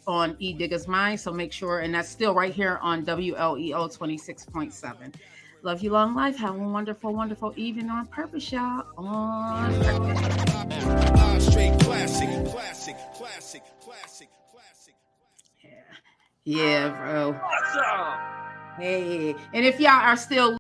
on E. Digger's mind. So make sure, and that's still right here on WLEO 26.7. Love you, long life. Have a wonderful, wonderful evening on purpose, y'all. On purpose. Straight classic. Yeah, bro. Awesome. Hey, and if y'all are still